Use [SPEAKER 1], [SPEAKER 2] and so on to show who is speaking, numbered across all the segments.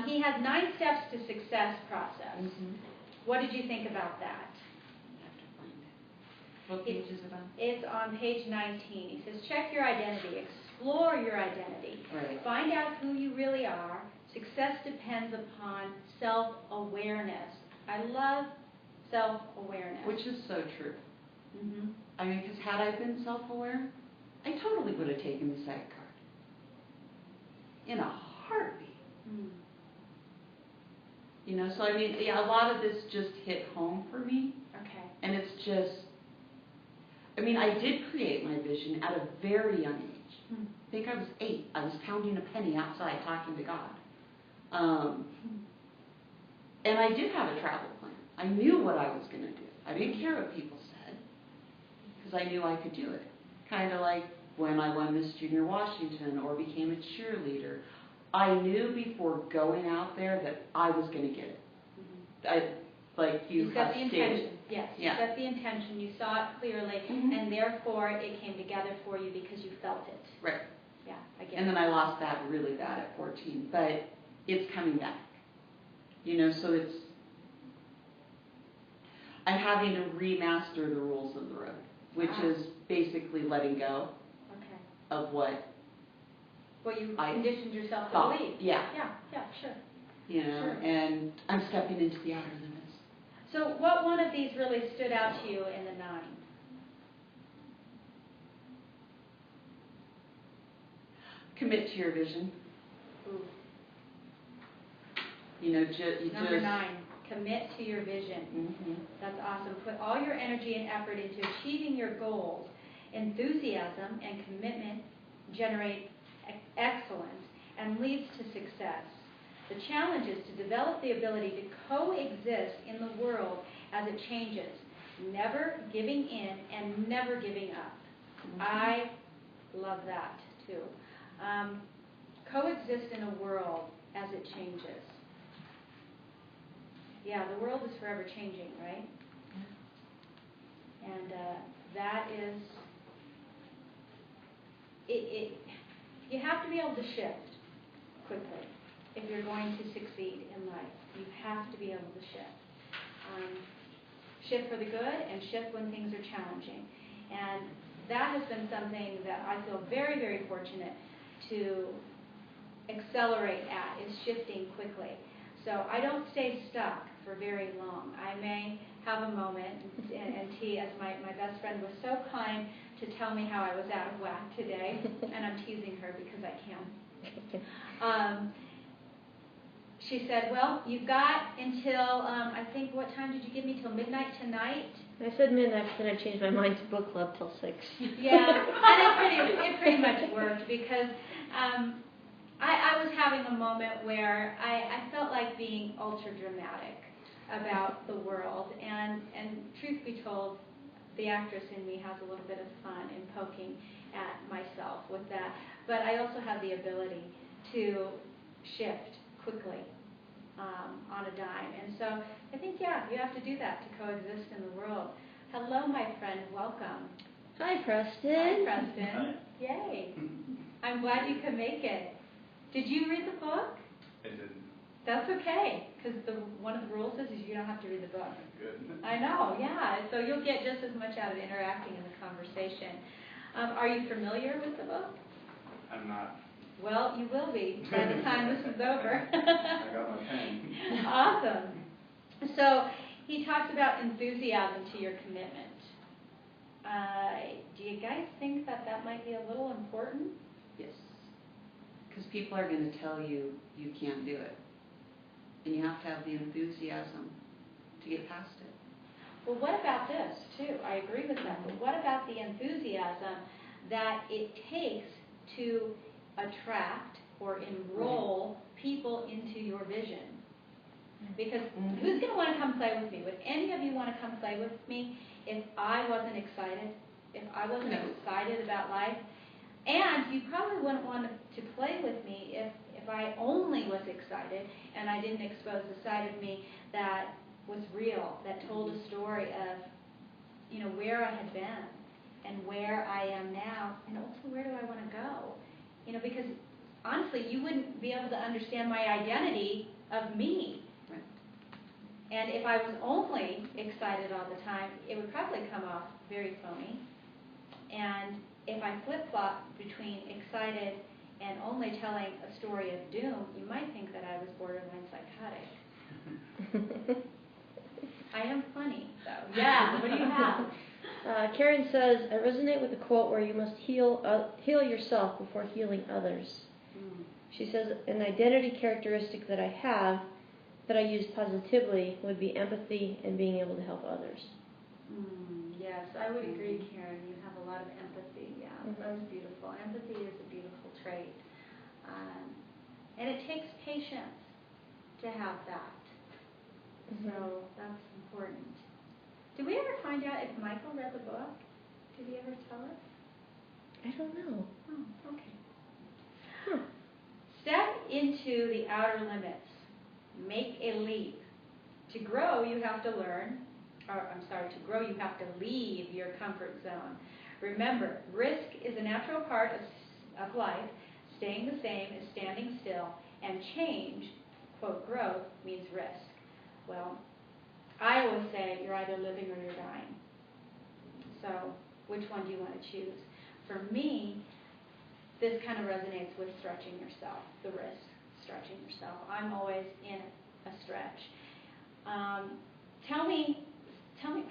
[SPEAKER 1] He has 9 steps to success process.
[SPEAKER 2] Mm-hmm.
[SPEAKER 1] What did you think about that?
[SPEAKER 2] I have to find it. What page is it on?
[SPEAKER 1] It's on page 19. He says, check your identity, explore your identity,
[SPEAKER 2] right.
[SPEAKER 1] Find out who you really are. Success depends upon self-awareness. I love self-awareness.
[SPEAKER 2] Which is so true.
[SPEAKER 1] Mm-hmm.
[SPEAKER 2] I mean, because had I been self-aware, I totally would have taken the SAG card. In a heartbeat.
[SPEAKER 1] Mm.
[SPEAKER 2] You know, so I mean, yeah, a lot of this just hit home for me.
[SPEAKER 1] Okay.
[SPEAKER 2] And it's just, I mean, I did create my vision at a very young age.
[SPEAKER 1] Mm.
[SPEAKER 2] I think I was 8. I was pounding a penny outside talking to God. And I did have a travel plan. I knew what I was going to do. I didn't care what people said because I knew I could do it. Kind of like when I won Miss Junior Washington or became a cheerleader. I knew before going out there that I was going to get it.
[SPEAKER 1] Mm-hmm.
[SPEAKER 2] Like you
[SPEAKER 1] set
[SPEAKER 2] have
[SPEAKER 1] the
[SPEAKER 2] stated.
[SPEAKER 1] intention. Yes, you set the intention. You saw it clearly,
[SPEAKER 2] mm-hmm.
[SPEAKER 1] and therefore it came together for you because you felt it.
[SPEAKER 2] Right.
[SPEAKER 1] Yeah, I get it.
[SPEAKER 2] And then I lost that really bad at 14, but it's coming back. You know, so it's, I'm having to remaster the rules of the road, which is basically letting go of what
[SPEAKER 1] you conditioned yourself to
[SPEAKER 2] thought.
[SPEAKER 1] believe.
[SPEAKER 2] Yeah.
[SPEAKER 1] Yeah, sure.
[SPEAKER 2] You know,
[SPEAKER 1] sure.
[SPEAKER 2] And I'm stepping into the outer limits.
[SPEAKER 1] So what one of these really stood out to you in the 9?
[SPEAKER 2] Commit to your vision.
[SPEAKER 1] Ooh.
[SPEAKER 2] You know,
[SPEAKER 1] Number 9, commit to your vision.
[SPEAKER 2] Mm-hmm.
[SPEAKER 1] That's awesome. Put all your energy and effort into achieving your goals. Enthusiasm and commitment generate excellence and leads to success. The challenge is to develop the ability to coexist in the world as it changes, never giving in and never giving up. Mm-hmm. I love that too. Coexist in a world as it changes. Yeah, the world is forever changing, right? Mm-hmm. And that is, you have to be able to shift quickly if you're going to succeed in life. You have to be able to shift. Shift for the good and shift when things are challenging. And that has been something that I feel very, very fortunate to accelerate at, is shifting quickly. So I don't stay stuck for very long. I may have a moment, and T, as my best friend was so kind to tell me how I was out of whack today, and I'm teasing her because I can. She said, well, you've got until, I think, what time did you give me, till midnight tonight?
[SPEAKER 3] I said midnight, but then I changed my mind to book club till 6.
[SPEAKER 1] Yeah, and it pretty much worked because I was having a moment where I felt like being ultra dramatic about the world, and truth be told, the actress in me has a little bit of fun in poking at myself with that, but I also have the ability to shift quickly on a dime, and so I think, yeah, you have to do that to coexist in the world. Hello, my friend, welcome.
[SPEAKER 3] Hi, Preston.
[SPEAKER 1] Hi, Preston. Hi. Yay. I'm glad you could make it. Did you read the book?
[SPEAKER 4] I didn't.
[SPEAKER 1] That's okay, because one of the rules is you don't have to read the book.
[SPEAKER 4] Good.
[SPEAKER 1] I know, yeah. So you'll get just as much out of interacting in the conversation. Are you familiar with the book?
[SPEAKER 4] I'm not.
[SPEAKER 1] Well, you will be by the time this is over.
[SPEAKER 4] I got my pen.
[SPEAKER 1] Awesome. So he talks about enthusiasm to your commitment. Do you guys think that might be a little important?
[SPEAKER 2] Yes. Because people are going to tell you you can't do it. And you have to have the enthusiasm to get past it.
[SPEAKER 1] Well, what about this, too? I agree with that. But what about the enthusiasm that it takes to attract or enroll people into your vision? Because who's going to want to come play with me? Would any of you want to come play with me if I wasn't excited? If I wasn't excited about life? And you probably wouldn't want to play with me if I only was excited and I didn't expose the side of me that was real, that told a story of, you know, where I had been and where I am now, and also where do I want to go? You know, because honestly, you wouldn't be able to understand my identity of me.
[SPEAKER 2] Right.
[SPEAKER 1] And if I was only excited all the time, it would probably come off very phony. And if I flip-flop between excited and only telling a story of doom, you might think that I was borderline psychotic. I am funny, though.
[SPEAKER 2] Yeah, what do you have?
[SPEAKER 3] Karen says, I resonate with the quote where you must heal yourself before healing others.
[SPEAKER 2] Mm.
[SPEAKER 3] She says, an identity characteristic that I have that I use positively would be empathy and being able to help others.
[SPEAKER 1] Yes, I would agree, Karen. You have a lot of empathy. Yeah, that's beautiful. Empathy is a beautiful trait. And it takes patience to have that. So that's important. Did we ever find out if Michael read the book? Did he ever tell us?
[SPEAKER 3] I don't know.
[SPEAKER 1] Oh, okay. Step into the outer limits. Make a leap. To grow, you have to learn. To grow, you have to leave your comfort zone. Remember, risk is a natural part of life. Staying the same is standing still. And change, quote, growth, means risk. Well, I always say you're either living or you're dying. So which one do you want to choose? For me, this kind of resonates with stretching yourself, the risk, stretching yourself. I'm always in a stretch. Tell me,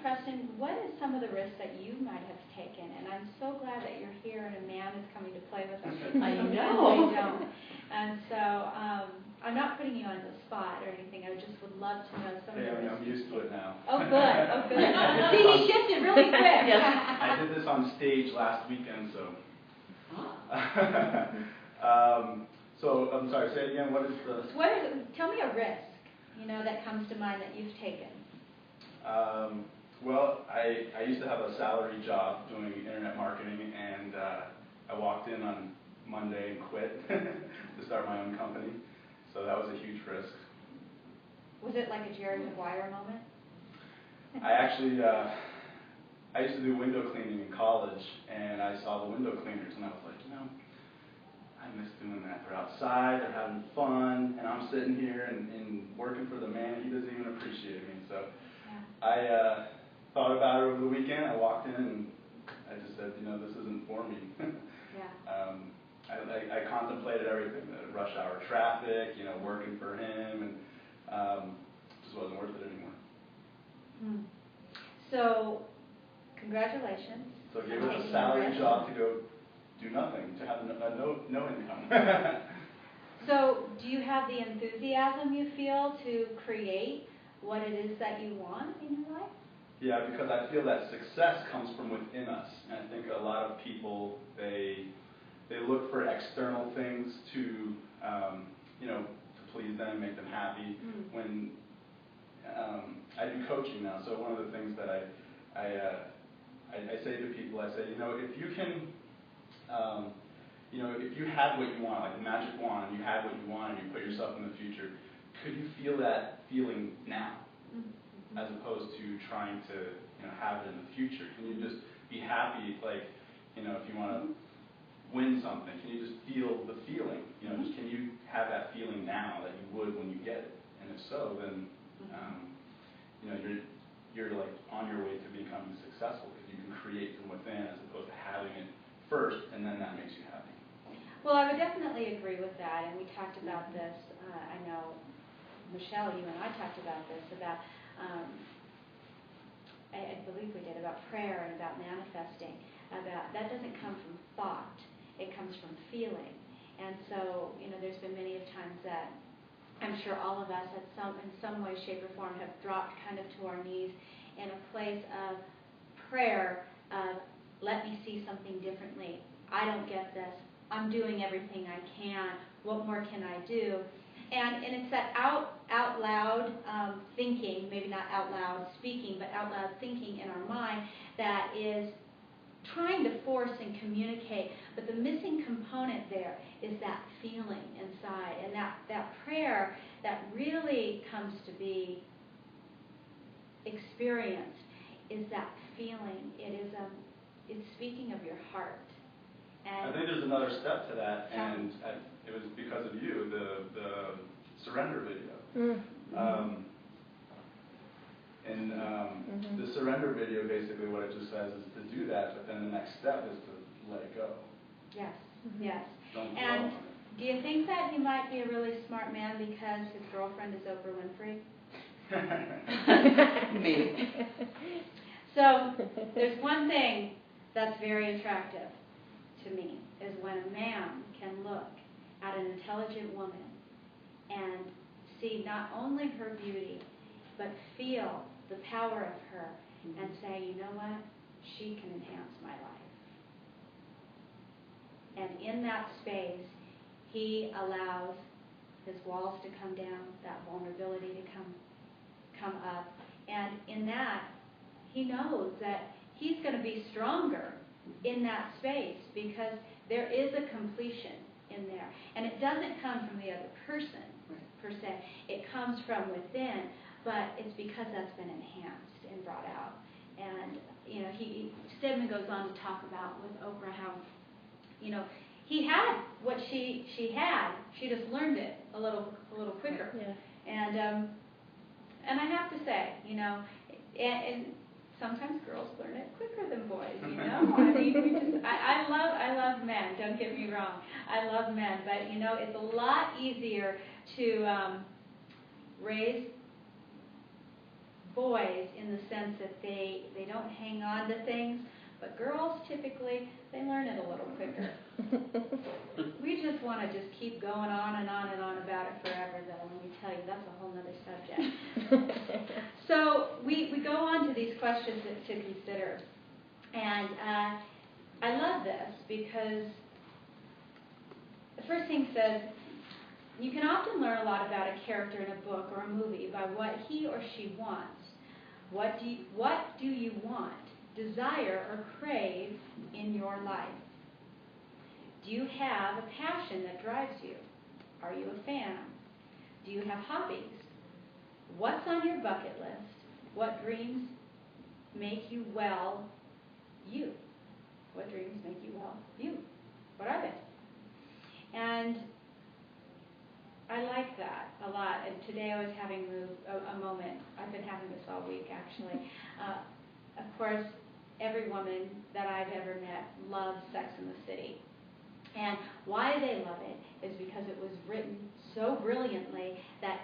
[SPEAKER 1] Preston, what is some of the risks that you might have taken? And I'm so glad that you're here and a man is coming to play with us.
[SPEAKER 2] I know.
[SPEAKER 1] I don't. And so I'm not putting you on the spot or anything. I just would love to know some of the risks.
[SPEAKER 4] I'm used to it now.
[SPEAKER 1] Oh, good. Oh, good. See, he shifted really quick.
[SPEAKER 4] I did this on stage last weekend, so. So I'm sorry. Say it again. What is the?
[SPEAKER 1] Tell me a risk, that comes to mind that you've taken.
[SPEAKER 4] Well, I used to have a salary job doing internet marketing, and I walked in on Monday and quit to start my own company. So that was a huge risk.
[SPEAKER 1] Was it like a Jerry Maguire moment?
[SPEAKER 4] I actually, I used to do window cleaning in college, and I saw the window cleaners, and I was like, I miss doing that. They're outside, they're having fun, and I'm sitting here and working for the man. He doesn't even appreciate me. So I thought about it over the weekend. I walked in, and I just said, this isn't for me. I contemplated everything, the rush hour traffic, working for him, and just wasn't worth it anymore.
[SPEAKER 1] So, congratulations.
[SPEAKER 4] So give us a salary job to go do nothing, to have no income.
[SPEAKER 1] So, do you have the enthusiasm you feel to create what it is that you want in your life?
[SPEAKER 4] Yeah, because I feel that success comes from within us, and I think a lot of people they look for external things to to please them, make them happy. When I do coaching now, so one of the things that I say to people, I say, if you can, if you had what you want, like the magic wand, and you had what you want, and you put yourself in the future, could you feel that feeling now, as opposed to trying to, have it in the future? Can you just be happy, like, if you want to win something, can you just feel the feeling? Just can you have that feeling now that you would when you get it? And if so, then, you're like on your way to becoming successful because you can create from within as opposed to having it first and then that makes you happy.
[SPEAKER 1] Well, I would definitely agree with that, and we talked about this. I know, Michelle, you and I talked about this, about, I believe we did, about prayer and about manifesting. About that doesn't come from thought, it comes from feeling. And so, there's been many of times that I'm sure all of us in some way, shape, or form have dropped kind of to our knees in a place of prayer of, let me see something differently. I don't get this. I'm doing everything I can. What more can I do? And it's that out loud thinking, maybe not out loud speaking, but out loud thinking in our mind that is trying to force and communicate. But the missing component there is that feeling inside. And that prayer that really comes to be experienced is that feeling. It's speaking of your heart. And
[SPEAKER 4] I think there's another step to that, and It was because of you, the surrender video. The surrender video, basically what it just says is to do that, but then the next step is to let it go.
[SPEAKER 1] Yes, yes.
[SPEAKER 4] Don't dwell
[SPEAKER 1] And
[SPEAKER 4] on it.
[SPEAKER 1] do you think that he might be a really smart man because his girlfriend is Oprah Winfrey?
[SPEAKER 2] Maybe.
[SPEAKER 1] So there's one thing that's very attractive to me, is when a man can look at an intelligent woman and see not only her beauty, but feel the power of her and say, you know what, she can enhance my life. And in that space, he allows his walls to come down, that vulnerability to come up. And in that, he knows that he's going to be stronger in that space because there is a completion in there. And it doesn't come from the other person, per se. It comes from within, but it's because that's been enhanced and brought out. And, you know, Stedman goes on to talk about with Oprah how, you know, he had what she had. She just learned it a little quicker.
[SPEAKER 3] Yeah.
[SPEAKER 1] And I have to say, you know, and sometimes girls learn it quicker than boys, you know. I mean, I love men. Don't get me wrong. I love men, but you know, it's a lot easier to raise boys in the sense that they don't hang on to things. But girls, typically, they learn it a little quicker. We just want to just keep going on and on and on about it forever, though. Let me tell you, that's a whole other subject. So we go on to these questions to consider. And I love this because the first thing says, you can often learn a lot about a character in a book or a movie by what he or she wants. What do you want, desire, or crave in your life? Do you have a passion that drives you? Are you a fan? Do you have hobbies? What's on your bucket list? What dreams make you well you? What dreams make you well you? What are they? And I like that a lot. And today I was having a moment. I've been having this all week, actually. Of course, every woman that I've ever met loves Sex and the City. And why they love it is because it was written so brilliantly that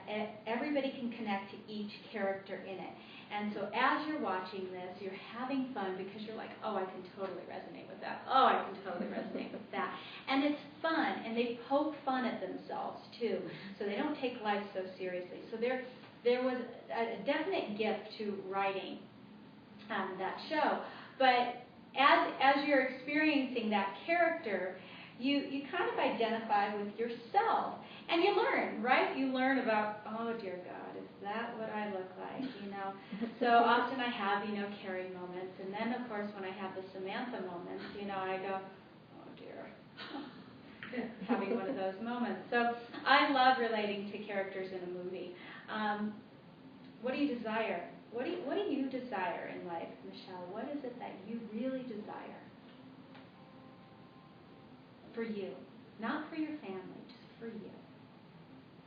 [SPEAKER 1] everybody can connect to each character in it. And so as you're watching this, you're having fun because you're like, oh, I can totally resonate with that. Oh, I can totally resonate with that. And it's fun, and they poke fun at themselves, too. So they don't take life so seriously. So there was a definite gift to writing that show. But as you're experiencing that character, you kind of identify with yourself. And you learn, right? You learn about, oh, dear God, is that what I look like, you know? So often I have, you know, Carrie moments. And then, of course, when I have the Samantha moments, you know, I go, oh, dear. Having one of those moments. So I love relating to characters in a movie. What do you desire? What do you desire in life, Michelle? What is it that you really desire? For you. Not for your family, just for you.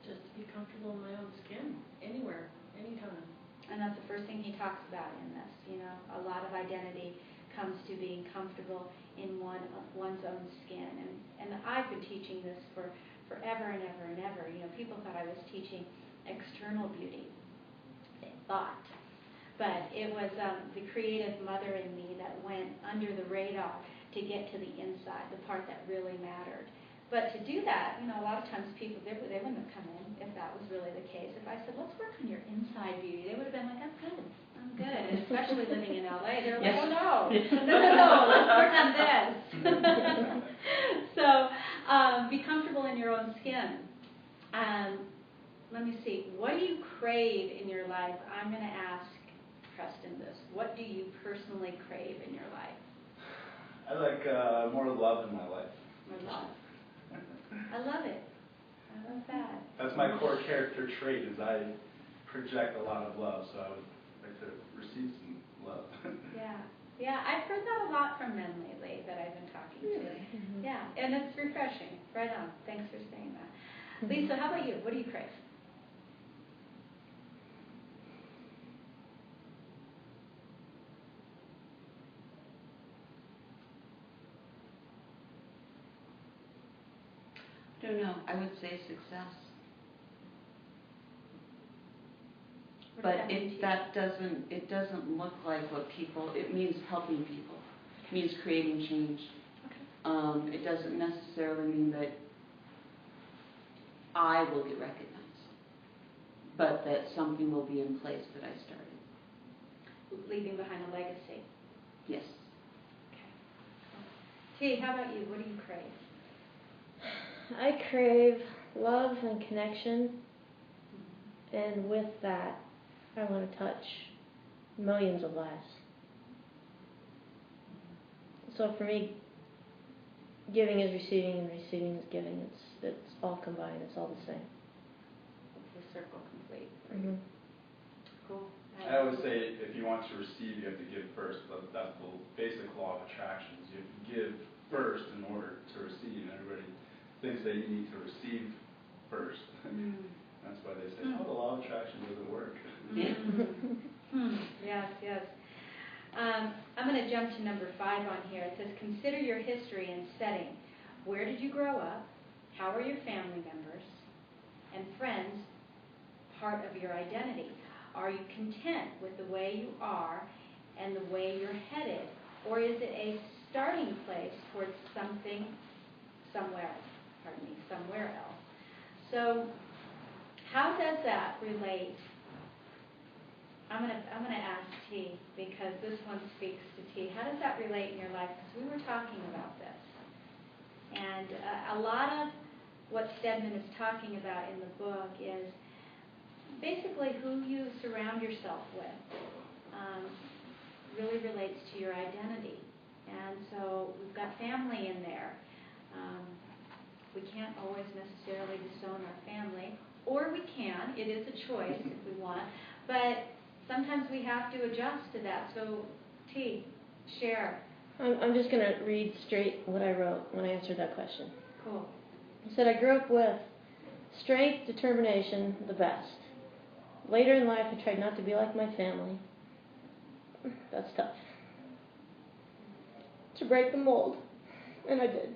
[SPEAKER 5] Just to be comfortable in my own skin, anywhere, anytime.
[SPEAKER 1] And that's the first thing he talks about in this. You know, a lot of identity comes to being comfortable in one's own skin. And I've been teaching this for forever and ever and ever. You know, people thought I was teaching external beauty. They thought. But it was the creative mother in me that went under the radar to get to the inside, the part that really mattered. But to do that, you know, a lot of times people, they wouldn't have come in if that was really the case. If I said, let's work on your inside beauty, they would have been like, I'm good. I'm good. And especially living in LA, they're like, oh, no, let's work on this. So be comfortable in your own skin. Let me see. What do you crave in your life? I'm going to ask Preston this. What do you personally crave in your life?
[SPEAKER 4] I like more love in my life.
[SPEAKER 1] More love. I love it. I love that.
[SPEAKER 4] That's my core character trait, is I project a lot of love, so I would like to receive some love.
[SPEAKER 1] Yeah. Yeah, I've heard that a lot from men lately that I've been talking to.
[SPEAKER 3] Mm-hmm.
[SPEAKER 1] Yeah, and it's refreshing. Right on. Thanks for saying that. Lisa, how about you? What do you crave?
[SPEAKER 2] I don't know. I would say success.
[SPEAKER 1] What does
[SPEAKER 2] But
[SPEAKER 1] that mean to you?
[SPEAKER 2] it doesn't look like what people, it means helping people. It means creating change.
[SPEAKER 1] Okay.
[SPEAKER 2] It doesn't necessarily mean that I will get recognized, but that something will be in place that I started.
[SPEAKER 1] Leaving behind a legacy.
[SPEAKER 2] Yes.
[SPEAKER 1] Okay. T, how about you? What do you crave?
[SPEAKER 3] I crave love and connection, and with that, I want to touch millions of lives. So for me, giving is receiving and receiving is giving. It's all combined. It's all the same.
[SPEAKER 1] The circle complete.
[SPEAKER 3] Mm-hmm.
[SPEAKER 1] Cool.
[SPEAKER 4] I always say if you want to receive, you have to give first. That's the basic law of attractions. You have to give first in order to receive. And everybody thinks that you need to receive first. That's why they say, oh, the law of attraction doesn't work.
[SPEAKER 1] Yes, yes. I'm going to jump to number 5 on here. It says, consider your history and setting. Where did you grow up? How are your family members and friends part of your identity? Are you content with the way you are and the way you're headed? Or is it a starting place towards somewhere else? So how does that relate? I'm gonna ask T, because this one speaks to T. How does that relate in your life? Because we were talking about this. And a lot of what Stedman is talking about in the book is basically who you surround yourself with really relates to your identity. And so we've got family in there. We can't always necessarily disown our family, or we can. It is a choice if we want. But sometimes we have to adjust to that. So, T, share.
[SPEAKER 3] I'm just going to read straight what I wrote when I answered that question.
[SPEAKER 1] Cool.
[SPEAKER 3] I said, I grew up with strength, determination, the best. Later in life, I tried not to be like my family. That's tough. To break the mold. And I did.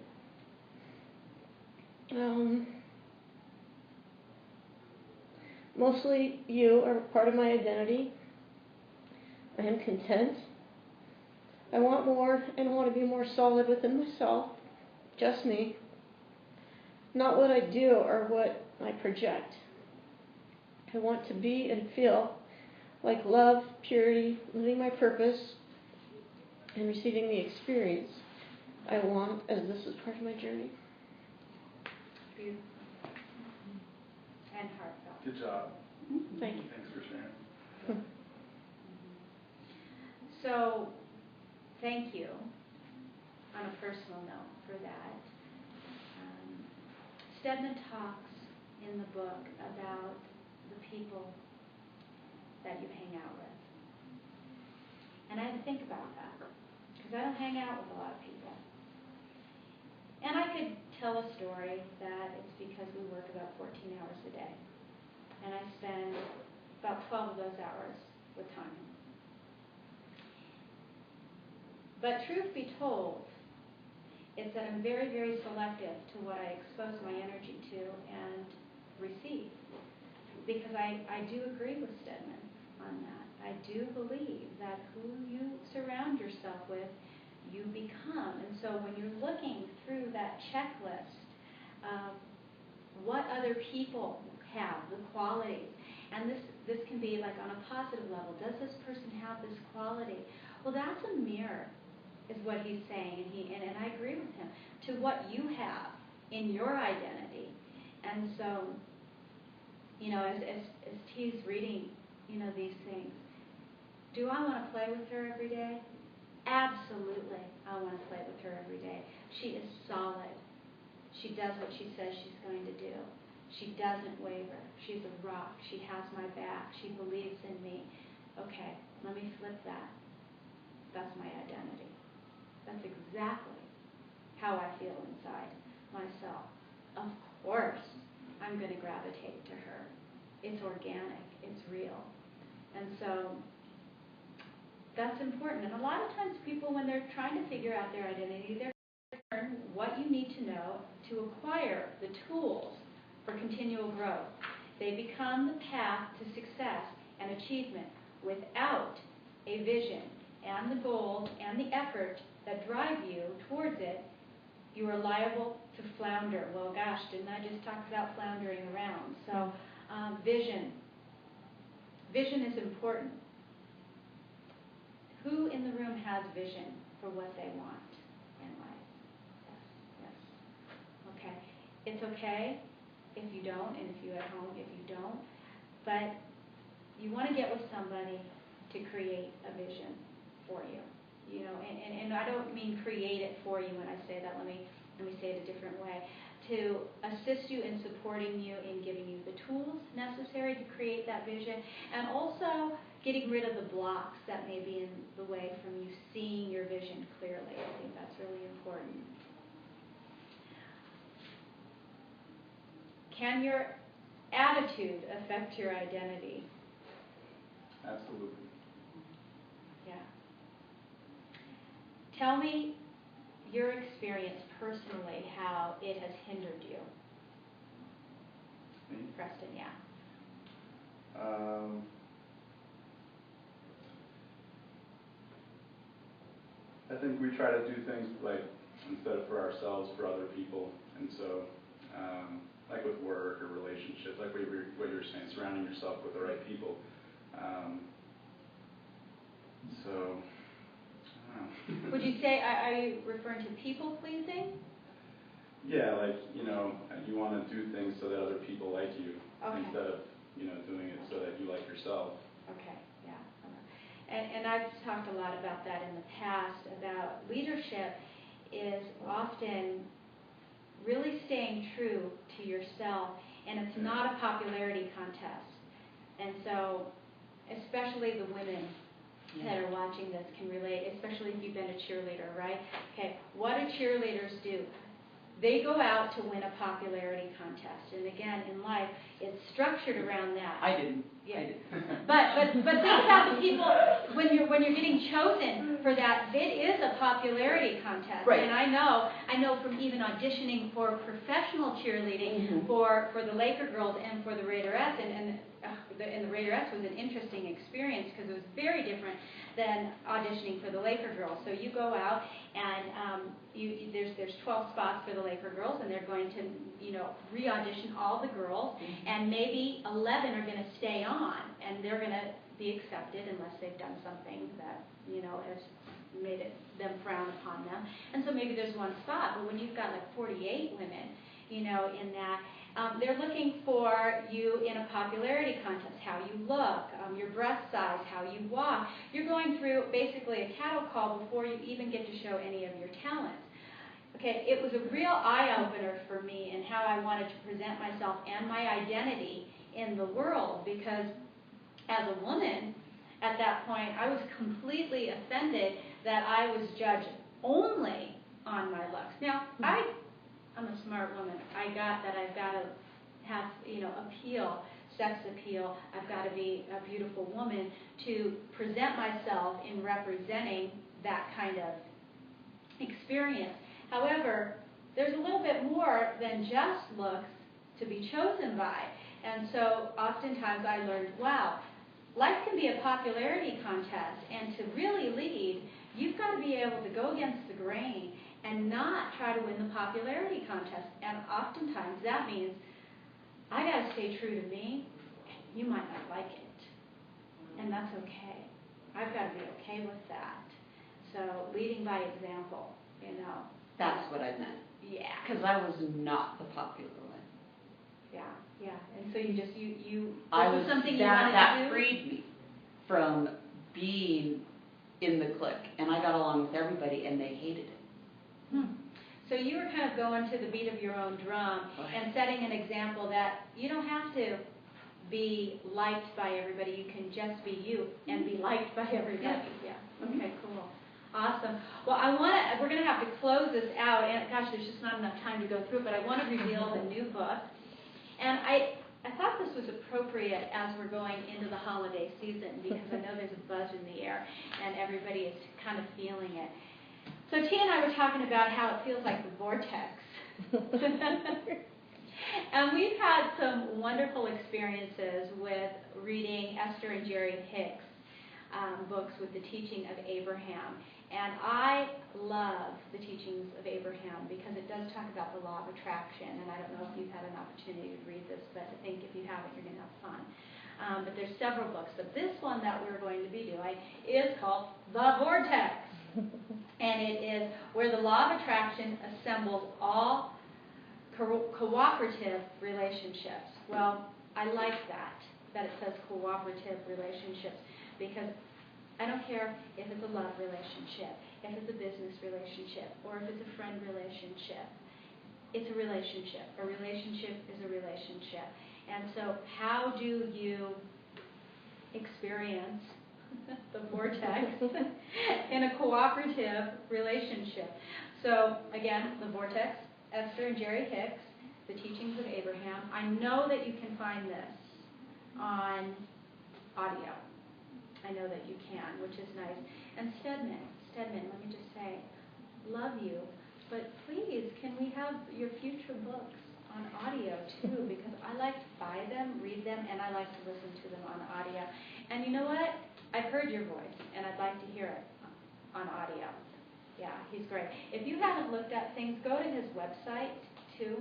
[SPEAKER 3] Mostly you are part of my identity. I am content. I want more and want to be more solid within myself. Just me. Not what I do or what I project. I want to be and feel like love, purity, living my purpose, and receiving the experience I want, as this is part of my journey.
[SPEAKER 1] Beautiful. And heartfelt.
[SPEAKER 4] Good job.
[SPEAKER 3] Thank you.
[SPEAKER 4] Thanks for sharing.
[SPEAKER 1] So, thank you on a personal note for that. Stedman talks in the book about the people that you hang out with. And I had to think about that, because I don't hang out with a lot of people. And I could tell a story that it's because we work about 14 hours a day. And I spend about 12 of those hours with Tanya. But truth be told, it's that I'm very, very selective to what I expose my energy to and receive. Because I do agree with Stedman on that. I do believe that who you surround yourself with, you become. And so when you're looking through that checklist of what other people have, the qualities, and this can be like on a positive level, does this person have this quality? Well, that's a mirror, is what he's saying, and I agree with him, to what you have in your identity. And so, as T's reading, these things, do I want to play with her every day? Absolutely, I want to play with her every day. She is solid. She does what she says she's going to do. She doesn't waver. She's a rock. She has my back. She believes in me. Okay, let me flip that. That's my identity. That's exactly how I feel inside myself. Of course, I'm going to gravitate to her. It's organic. It's real. And so that's important. And a lot of times people, when they're trying to figure out their identity, they're trying to learn what you need to know to acquire the tools for continual growth. They become the path to success and achievement. Without a vision and the goals and the effort that drive you towards it, you are liable to flounder. Well, gosh, didn't I just talk about floundering around? So, vision. Vision is important. Who in the room has vision for what they want in life? Yes, yes. Okay. It's okay if you don't, and if you at home, if you don't. But you want to get with somebody to create a vision for you. You know, and I don't mean create it for you when I say that. Let me say it a different way. To assist you in supporting you in giving you the tools necessary to create that vision, and also getting rid of the blocks that may be in the way from you seeing your vision clearly. I think that's really important. Can your attitude affect your identity?
[SPEAKER 4] Absolutely.
[SPEAKER 1] Yeah. Tell me your experience personally, how it has hindered you.
[SPEAKER 4] Me?
[SPEAKER 1] Preston, yeah.
[SPEAKER 4] I think we try to do things like, instead of for ourselves, for other people. And so, like with work or relationships, like what you were saying, surrounding yourself with the right people. So, I don't know.
[SPEAKER 1] Would you say, are you referring to people pleasing?
[SPEAKER 4] Yeah, like, you want to do things so that other people like you,
[SPEAKER 1] Okay.
[SPEAKER 4] instead of, doing it so that you like yourself.
[SPEAKER 1] Okay, yeah. And I've talked a lot about that in the past, about leadership is often really staying true to yourself, and it's not a popularity contest. And so, especially the women that are watching this can relate, especially if you've been a cheerleader, right? Okay, what do cheerleaders do? They go out to win a popularity contest, and again, in life, it's structured around that.
[SPEAKER 2] I didn't.
[SPEAKER 1] Yeah.
[SPEAKER 2] I didn't.
[SPEAKER 1] But think about the people when you're getting chosen for that. It is a popularity contest,
[SPEAKER 2] Right.
[SPEAKER 1] And I know from even auditioning for professional cheerleading for the Laker girls and for the Raiderettes, and the Raiderettes was an interesting experience because it was very different than auditioning for the Laker girls. So you go out and there's 12 spots for the Laker girls, and they're going to re-audition all the girls, and maybe 11 are going to stay on, and they're going to be accepted unless they've done something that has made them frown upon them. And so maybe there's one spot, but when you've got like 48 women, in that. They're looking for you in a popularity contest, how you look, your breast size, how you walk. You're going through basically a cattle call before you even get to show any of your talents. Okay, it was a real eye-opener for me in how I wanted to present myself and my identity in the world, because as a woman, at that point, I was completely offended that I was judged only on my looks. Now, I'm a smart woman. I got that I've got to have, appeal, sex appeal. I've got to be a beautiful woman to present myself in representing that kind of experience. However, there's a little bit more than just looks to be chosen by. And so oftentimes I learned, wow, life can be a popularity contest, and to really lead, you've got to be able to go against the grain and not try to win the popularity contest. And oftentimes that means I got to stay true to me. You might not like it, and that's okay. I've got to be okay with that. So leading by example,
[SPEAKER 2] That's what I meant.
[SPEAKER 1] Yeah.
[SPEAKER 2] Because I was not the popular one.
[SPEAKER 1] Yeah. And so you
[SPEAKER 2] I
[SPEAKER 1] was
[SPEAKER 2] was
[SPEAKER 1] something
[SPEAKER 2] that
[SPEAKER 1] you wanted to do?
[SPEAKER 2] freed me from being in the clique, and I got along with everybody, and they hated it.
[SPEAKER 1] So you were kind of going to the beat of your own drum and setting an example that you don't have to be liked by everybody. You can just be you and be liked by everybody. Yeah. Okay, cool. Awesome. Well, we're going to have to close this out, and gosh, there's just not enough time to go through it, but I want to reveal the new book. And I thought this was appropriate as we're going into the holiday season, because I know there's a buzz in the air, and everybody is kind of feeling it. So Tina and I were talking about how it feels like the Vortex. And we've had some wonderful experiences with reading Esther and Jerry Hicks books with the teaching of Abraham. And I love the teachings of Abraham because it does talk about the law of attraction. And I don't know if you've had an opportunity to read this, but I think if you haven't, you're going to have fun. But there's several books. But this one that we're going to be doing is called The Vortex. And it is where the law of attraction assembles all cooperative relationships. Well, I like that it says cooperative relationships, because I don't care if it's a love relationship, if it's a business relationship, or if it's a friend relationship. It's a relationship. A relationship is a relationship. And so how do you experience the vortex in a cooperative relationship? So, again, the vortex, Esther and Jerry Hicks, the teachings of Abraham. I know that you can find this on audio. I know that you can, which is nice. And Stedman, let me just say, love you, but please, can we have your future books on audio too? Because I like to buy them, read them, and I like to listen to them on audio. And you know what? I've heard your voice, and I'd like to hear it on audio. Yeah, he's great. If you haven't looked at things, go to his website too,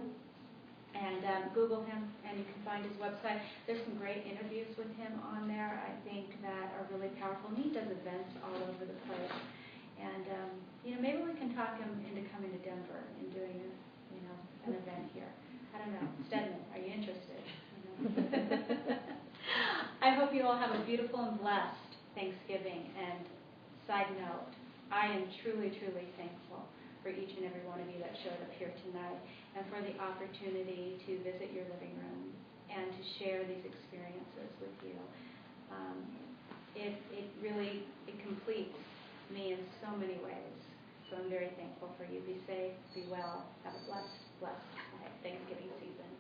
[SPEAKER 1] and Google him, and you can find his website. There's some great interviews with him on there, I think, that are really powerful. And he does events all over the place. And, maybe we can talk him into coming to Denver and doing, an event here. I don't know. Stedman, are you interested? I hope you all have a beautiful and blessed Thanksgiving. And side note, I am truly, truly thankful for each and every one of you that showed up here tonight, and for the opportunity to visit your living room and to share these experiences with you. It completes me in so many ways. So I'm very thankful for you. Be safe, be well, have a blessed Thanksgiving season.